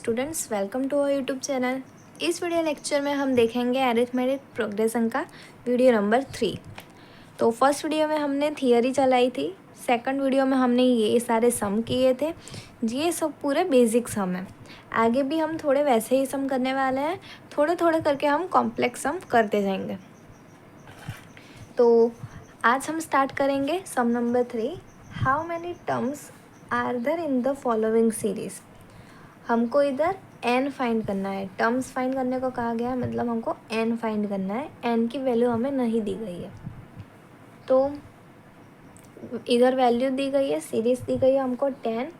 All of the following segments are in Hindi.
Students, welcome to our YouTube channel. इस वीडियो लेक्चर में हम देखेंगे अरिथमेटिक प्रोग्रेशन का वीडियो नंबर 3। तो फर्स्ट वीडियो में हमने थियरी चलाई थी, सेकंड वीडियो में हमने ये सारे सम किए थे। ये सब पूरे बेसिक सम है। आगे भी हम थोड़े वैसे ही सम करने वाले हैं, थोड़े थोड़े करके हम कॉम्प्लेक्स सम करते जाएंगे। तो आज हम स्टार्ट करेंगे sum number 3। How many terms are there in the following series. हमको इधर n फाइंड करना है। टर्म्स फाइंड करने को कहा गया है, मतलब हमको n फाइंड करना है। n की वैल्यू हमें नहीं दी गई है, तो इधर वैल्यू दी गई है, सीरीज दी गई है हमको 10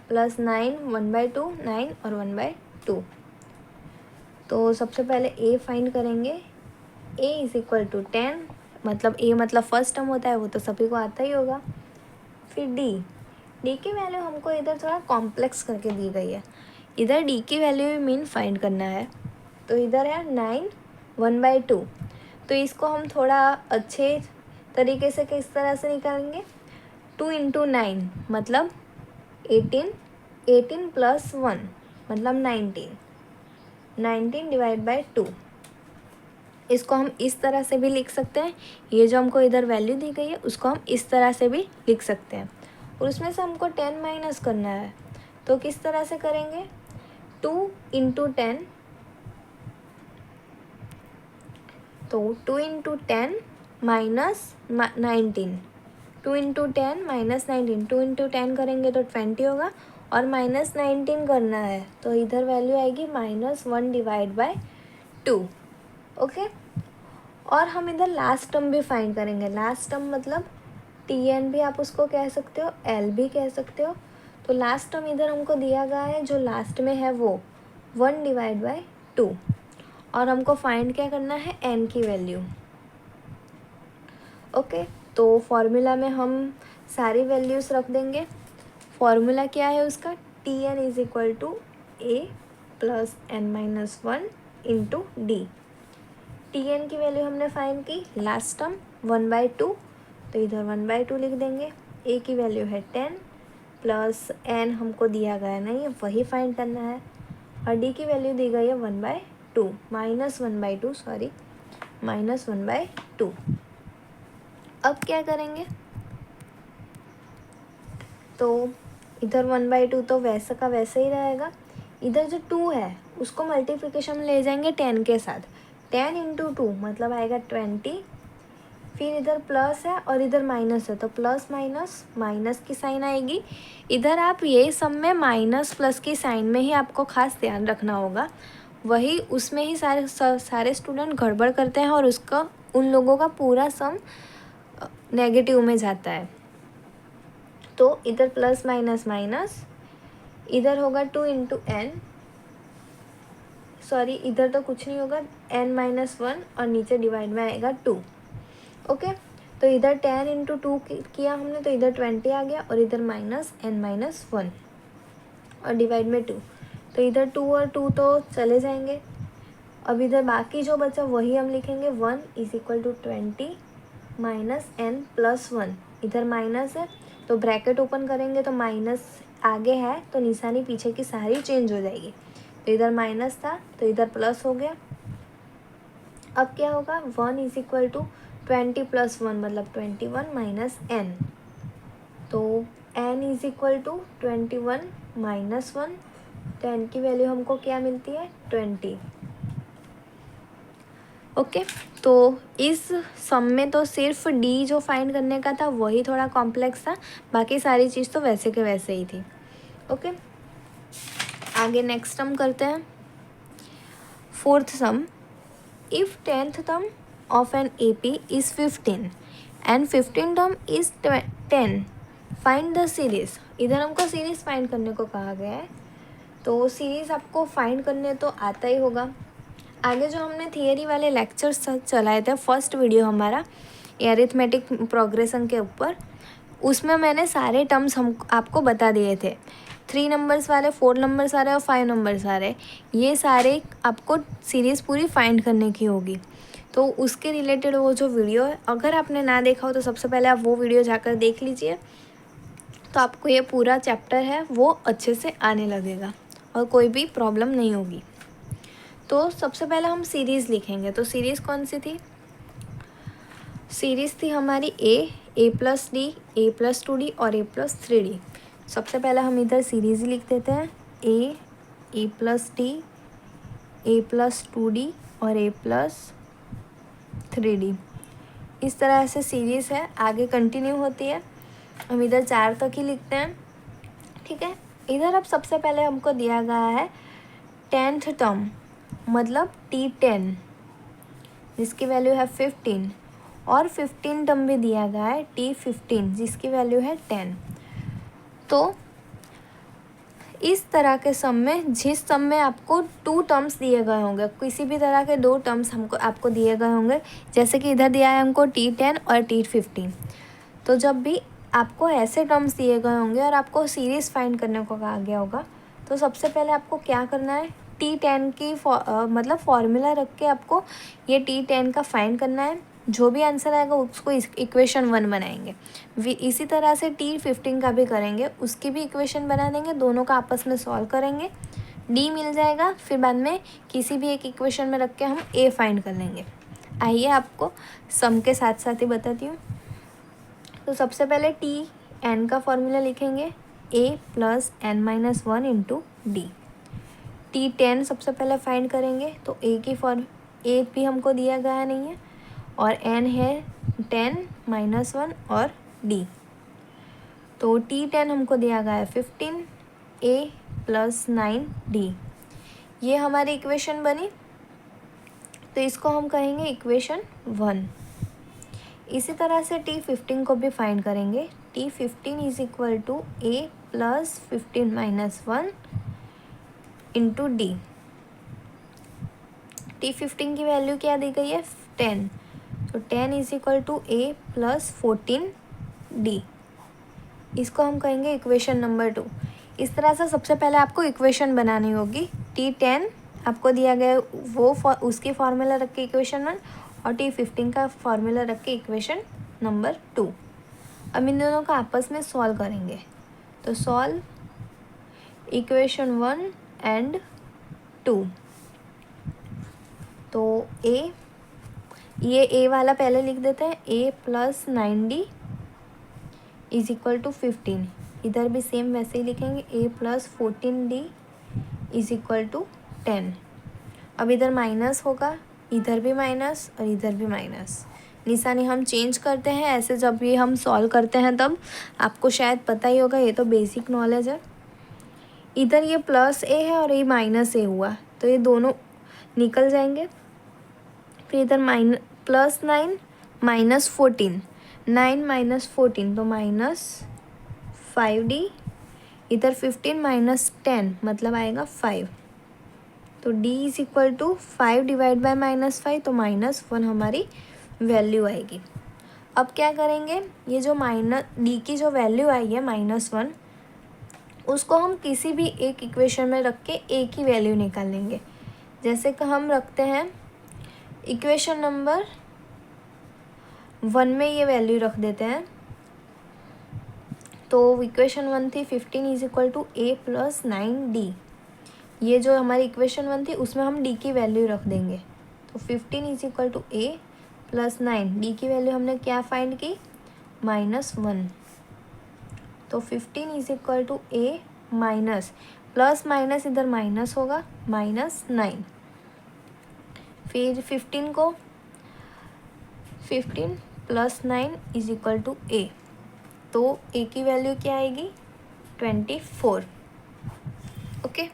+ 9 1/2 9 और 1/2। तो सबसे पहले a फाइंड करेंगे। a = 10, मतलब a मतलब फर्स्ट टर्म होता है, वो तो सभी को आता ही होगा। फिर d की वैल्यू हमको इधर थोड़ा कॉम्प्लेक्स करके दी गई है। इधर d की वैल्यू भी मीन फाइंड करना है, तो इधर है 9 1/2। तो इसको हम थोड़ा अच्छे तरीके से किस तरह से निकालेंगे, 2 × 9 मतलब 18, 18 + 1 मतलब 19, 19/2। इसको हम इस तरह से भी लिख सकते हैं। ये जो हमको इधर वैल्यू दी गई है उसको हम इस तरह से भी लिख सकते हैं, और उसमें से हमको 10 माइनस करना है। तो किस तरह से करेंगे, 2 × 10, तो 2 × 10 माइनस 19, 2 × 10 माइनस 19, 2 × 10 करेंगे तो 20 होगा, और -19 करना है, तो इधर वैल्यू आएगी -1/2। ओके। और हम इधर लास्ट टर्म भी फाइंड करेंगे। लास्ट टर्म मतलब tn भी आप उसको कह सकते हो, l भी कह सकते हो। तो लास्ट टर्म इधर हमको दिया गया है, जो लास्ट में है वो 1/2, और हमको फाइंड क्या करना है, n की वैल्यू। ओके, तो फॉर्मूला में हम सारी वैल्यूज़ रख देंगे। फॉर्मूला क्या है उसका, tn = a + n - 1 × d। tn की वैल्यू हमने फाइंड की, लास्ट टर्म 1/2, तो इधर 1/2 लिख देंगे। a की वैल्यू है 10 + n हमको दिया गया नहीं है, वही फाइंड करना है। और d की वैल्यू दी गई है 1/2 -1/2 सॉरी -1/2। अब क्या करेंगे, तो इधर 1/2 तो वैसे का वैसे ही रहेगा। इधर जो 2 है उसको मल्टीप्लिकेशन में ले जाएंगे 10 के साथ। 10 × 2 मतलब आएगा 20। फिर इधर प्लस है और इधर माइनस है, तो प्लस माइनस माइनस की साइन आएगी। इधर आप ये सब में माइनस प्लस की साइन में ही आपको खास ध्यान रखना होगा, वही उसमें ही सारे स्टूडेंट गड़बड़ करते हैं, और उसका उन लोगों का पूरा सम नेगेटिव में जाता है। तो इधर प्लस माइनस माइनस, इधर होगा 2 × n, सॉरी इधर तो कुछ नहीं होगा, n - 1, और नीचे डिवाइड में आएगा 2। ओके, तो इधर 10 × 2 किया हमने, तो इधर 20 आ गया, और इधर -n - 1 और डिवाइड में 2, तो इधर 2 और 2 तो चले जाएंगे। अब इधर बाकी जो बचा वही हम लिखेंगे, 1 = 20 -n + 1। इधर माइनस है तो ब्रैकेट ओपन करेंगे, तो माइनस आगे है तो निशानी पीछे की सारी चेंज हो जाएगी। तो इधर माइनस था तो इधर प्लस हो गया। अब क्या होगा, 1 = 20 + 1 मतलब 21 - n, तो n = 21 - 1, तो n की वैल्यू हमको क्या मिलती है, 20। ओके, तो इस सम में तो सिर्फ d जो फाइंड करने का था वही थोड़ा कॉम्प्लेक्स था, बाकी सारी चीज़ तो वैसे के वैसे ही थी। ओके, आगे नेक्स्ट सम करते हैं। Fourth sum, if 10th term of an AP is 15 and 15th term is 10, find the series. इधर हमको सीरीज़ फाइंड करने को कहा गया है, तो सीरीज़ आपको फाइंड करने तो आता ही होगा। आगे जो हमने थियरी वाले लेक्चर्स चलाए थे, फर्स्ट वीडियो हमारा अरिथमेटिक प्रोग्रेशन के ऊपर, उसमें मैंने सारे टर्म्स हम आपको बता दिए थे। 3 नंबर्स वाले, 4 नंबर्स वाले और 5 नंबर्स वाले, ये सारे आपको सीरीज़ पूरी फाइंड करने की होगी। तो उसके रिलेटेड वो जो वीडियो है, अगर आपने ना देखा हो तो सबसे पहले आप वो वीडियो जाकर देख लीजिए, तो आपको ये पूरा चैप्टर है वो अच्छे से आने लगेगा। और कोई भी प्रॉब्लम नहीं होगी। तो सबसे पहले हम सीरीज़ लिखेंगे। तो सीरीज़ कौन सी थी? सीरीज़ थी हमारी ए प्लस डी, ए प्लस 2d और ए प्लस 3d। सबसे पहले हम इधर सीरीज़ ही लिख देते हैं, ए प्लस डी, ए प्लस 2d और ए प्लस 3d। इस तरह से सीरीज़ है, आगे कंटिन्यू होती है। हम इधर 4 तक ही लिखते हैं, ठीक है। इधर अब सबसे पहले हमको दिया गया है 10th टर्म, मतलब T10, जिसकी वैल्यू है 15, और 15 टर्म भी दिया गया है T15, जिसकी वैल्यू है 10। तो इस तरह के सम में, जिस सम में आपको 2 टर्म्स दिए गए होंगे, किसी भी तरह के 2 टर्म्स आपको दिए गए होंगे, जैसे कि इधर दिया है हमको T10 और T15। तो जब भी आपको ऐसे टर्म्स दिए गए होंगे और आपको सीरीज़ फाइंड करने को कहा गया होगा, तो सबसे पहले आपको क्या करना है, T10 की मतलब फॉर्मूला रख के आपको ये T10 का फाइंड करना है। जो भी आंसर आएगा उसको इक्वेशन 1 बनाएंगे। इसी तरह से T15 का भी करेंगे, उसकी भी इक्वेशन बना देंगे, दोनों का आपस में सॉल्व करेंगे, D मिल जाएगा। फिर बाद में किसी भी एक इक्वेशन में रख के हम A फाइंड कर लेंगे। आइए आपको सम के साथ साथ ही बताती हूँ। तो सबसे पहले Tn का फॉर्मूला लिखेंगे, A plus n-1 into D. T10 सबसे पहले फाइंड करेंगे, तो A भी हमको दिया गया नहीं है, और n है 10-1 और d। तो T10 हमको दिया गया है 15, A प्लस 9d। ये हमारी इक्वेशन बनी, तो इसको हम कहेंगे इक्वेशन 1। इसी तरह से T15 को भी फाइंड करेंगे। T15 is equal to A plus 15-1 into D. T15 की वैल्यू क्या दी गई है, 10, तो 10 is equal to A plus 14d। इसको हम कहेंगे इक्वेशन नंबर 2। इस तरह से सबसे पहले आपको इक्वेशन बनानी होगी। T10 आपको दिया गया वो उसकी फार्मूला रख के इक्वेशन 1, और T15 का फार्मूला रख के इक्वेशन नंबर 2। अब इन दोनों का आपस में सॉल्व करेंगे। तो सॉल्व इक्वेशन 1 एंड 2। तो ये A वाला पहले लिख देते हैं, A plus 9d is equal to 15। इधर भी सेम वैसे ही लिखेंगे, A plus 14d is equal to 10। अब इधर माइनस होगा, इधर भी माइनस और इधर भी माइनस। निशानी हम चेंज करते हैं ऐसे, जब भी हम सॉल्व करते हैं तब आपको शायद पता ही होगा, ये तो बेसिक नॉलेज है। इधर ये प्लस A है और ये माइनस A हुआ, तो ये दोनों निकल जाएंगे। फिर इधर प्लस 9 माइनस 14, 9 माइनस 14 तो माइनस 5d। इधर 15 माइनस 10 मतलब आएगा 5, तो d is equal to 5 divide by -5, तो -1 हमारी वैल्यू आएगी। अब क्या करेंगे, ये जो d की जो वैल्यू आई है -1, उसको हम किसी भी एक इक्वेशन में रख के a की वैल्यू निकाल लेंगे। जैसे कि हम रखते हैं इक्वेशन नंबर 1 में ये वैल्यू रख देते हैं। तो इक्वेशन 1 थी 15 is equal to A plus 9d। ये जो हमारी इक्वेशन 1 थी उसमें हम d की वैल्यू रख देंगे। तो 15 is equal to A plus 9, d की वैल्यू हमने क्या फाइंड की, -1। तो 15 is equal to A minus plus minus इधर माइनस होगा, -9। फिर 15 plus 9 is equal to A, तो A की वैल्यू क्या आएगी, 24। ओके,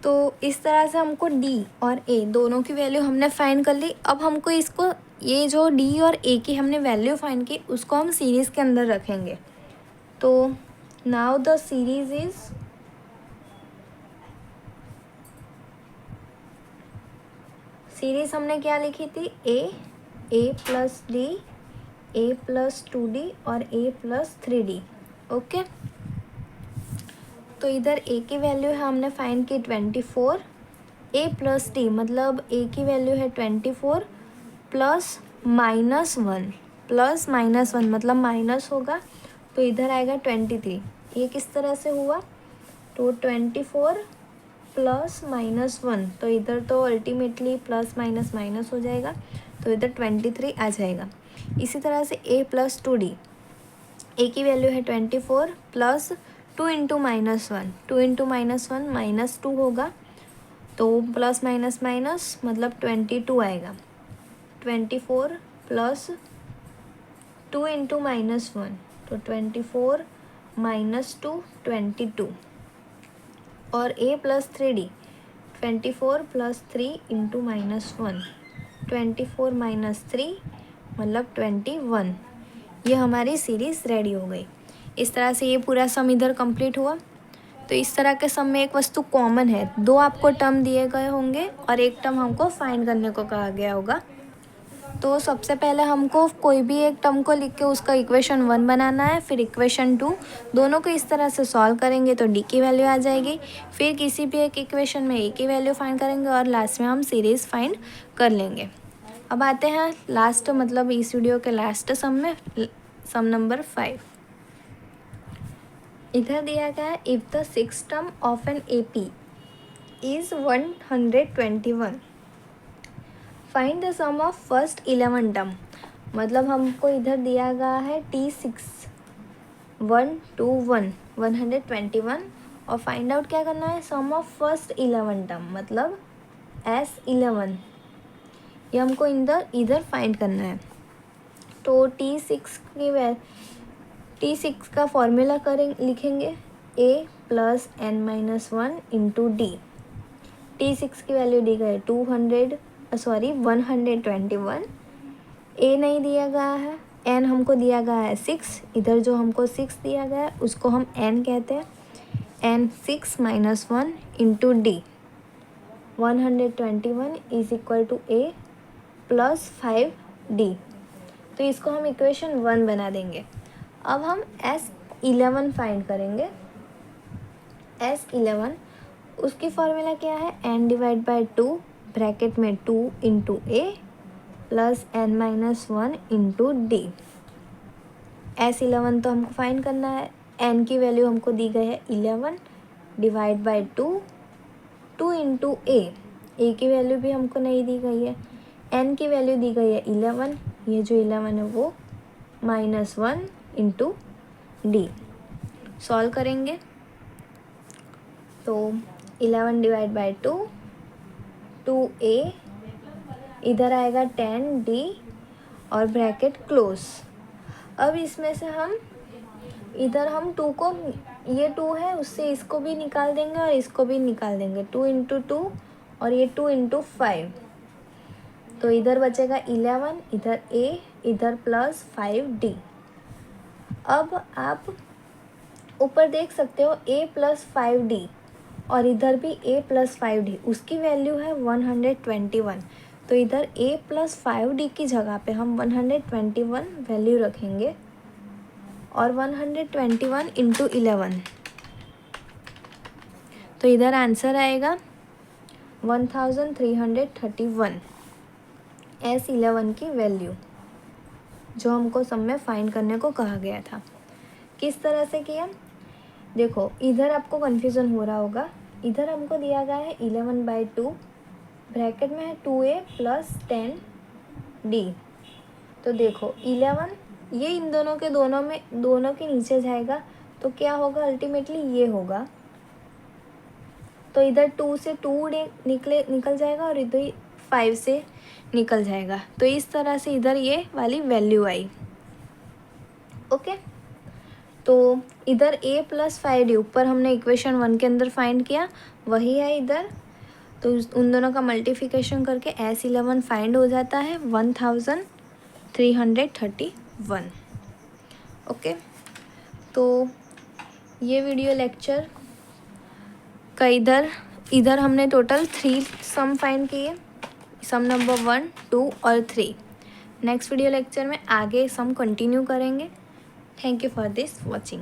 तो इस तरह से हमको D और A दोनों की वैल्यू हमने फाइंड कर ली। अब हमको इसको, ये जो D और A की हमने वैल्यू फाइंड की, उसको हम सीरीज़ के अंदर रखेंगे। तो now the series is series हमने क्या लिखी थी, A plus D, A plus 2D और A प्लस 3D। ओके, तो इधर A की वैल्यू है हमने फाइंड की 24, A प्लस D मतलब A की वैल्यू है 24 प्लस -1 मतलब माइनस होगा, तो इधर आएगा 23। ये किस तरह से हुआ, तो 24 प्लस माइनस 1, तो इधर तो अल्टीमेटली प्लस माइनस माइनस हो जाएगा, तो इधर 23 आ जाएगा। इसी तरह से a प्लस 2d, a की वैल्यू है 24 plus 2 into minus 1, 2 into minus 1 minus 2 होगा, तो प्लस माइनस माइनस मतलब 22 आएगा। 24 प्लस 2 इंटू माइनस 1, तो 24 माइनस 2 22, और a plus 3d 24 plus 3 into minus 1, 24 minus 3 मतलब 21। ये हमारी सीरीज़ रेडी हो गई। इस तरह से ये पूरा सम इधर कंप्लीट हुआ। तो इस तरह के सम में एक वस्तु कॉमन है, दो आपको टर्म दिए गए होंगे और एक टर्म हमको फाइंड करने को कहा गया होगा। तो सबसे पहले हमको कोई भी एक टर्म को लिख के उसका इक्वेशन 1 बनाना है, फिर इक्वेशन 2, दोनों को इस तरह से सॉल्व करेंगे तो डी की वैल्यू आ जाएगी। फिर किसी भी एक इक्वेशन में ए की वैल्यू फाइंड करेंगे और लास्ट में हम सीरीज़ फाइंड कर लेंगे। अब आते हैं लास्ट, मतलब इस वीडियो के लास्ट सम में, सम नंबर 5। इधर दिया गया है, if the six term of an AP is 121, find the sum of first 11 term. मतलब हमको इधर दिया गया है T6 121 121, और फाइंड आउट क्या करना है, सम ऑफ फर्स्ट 11 टर्म मतलब S11, ये हमको इधर फाइंड करना है। तो T6 का फॉर्मूला लिखेंगे A plus n-1 into D. T6 की वैल्यू दी गई 121, A नहीं दिया गया है, n हमको दिया गया है 6, इधर जो हमको 6 दिया गया है उसको हम n कहते हैं, n 6 minus 1 into D. 121 is equal to A plus 5D, तो इसको हम इक्वेशन 1 बना देंगे। अब हम S11 फाइंड करेंगे। S11 उसकी फॉर्मूला क्या है, n डिवाइड बाई 2 ब्रैकेट में 2 into A plus n-1 into D. S11 तो हमको फाइंड करना है, n की वैल्यू हमको दी गई है 11 डिवाइड बाई 2 इंटू A की वैल्यू भी हमको नहीं दी गई है, n की वैल्यू दी गई है 11, ये जो 11 है वो -1 इंटू डी। सॉल्व करेंगे तो 11 डिवाइड बाई 2 A, इधर आएगा 10D और ब्रैकेट क्लोज। अब इसमें से हम 2 को, ये 2 है उससे इसको भी निकाल देंगे और इसको भी निकाल देंगे, 2 इंटू 2 और ये 2 इंटू 5, तो इधर बचेगा 11, इधर A, इधर प्लस 5D। अब आप ऊपर देख सकते हो A प्लस 5D और इधर भी A प्लस 5D, उसकी वैल्यू है 121, तो इधर A प्लस 5D की जगह पे हम 121 वैल्यू रखेंगे और 121 इंटू 11, तो इधर आंसर आएगा 1331 S11 की वैल्यू, जो हमको सब में फाइंड करने को कहा गया था। किस तरह से किया, देखो इधर आपको कन्फ्यूज़न हो रहा होगा, इधर हमको दिया गया है 11/2, ब्रैकेट में है 2A प्लस 10D। तो देखो 11 ये इन दोनों के नीचे जाएगा, तो क्या होगा, अल्टीमेटली ये होगा, तो इधर 2 से 2 निकल जाएगा और इधर 5 से निकल जाएगा, तो इस तरह से इधर ये वाली वैल्यू आई। ओके, तो इधर A प्लस 5D ऊपर हमने इक्वेशन 1 के अंदर फाइंड किया, वही है इधर, तो उन दोनों का मल्टीप्लिकेशन करके S11 फाइंड हो जाता है 1331। ओके, तो ये वीडियो लेक्चर का इधर हमने टोटल 3 सम फाइंड किए, सम नंबर 1, 2 और 3। नेक्स्ट वीडियो लेक्चर में आगे सम कंटिन्यू करेंगे। Thank you for this watching.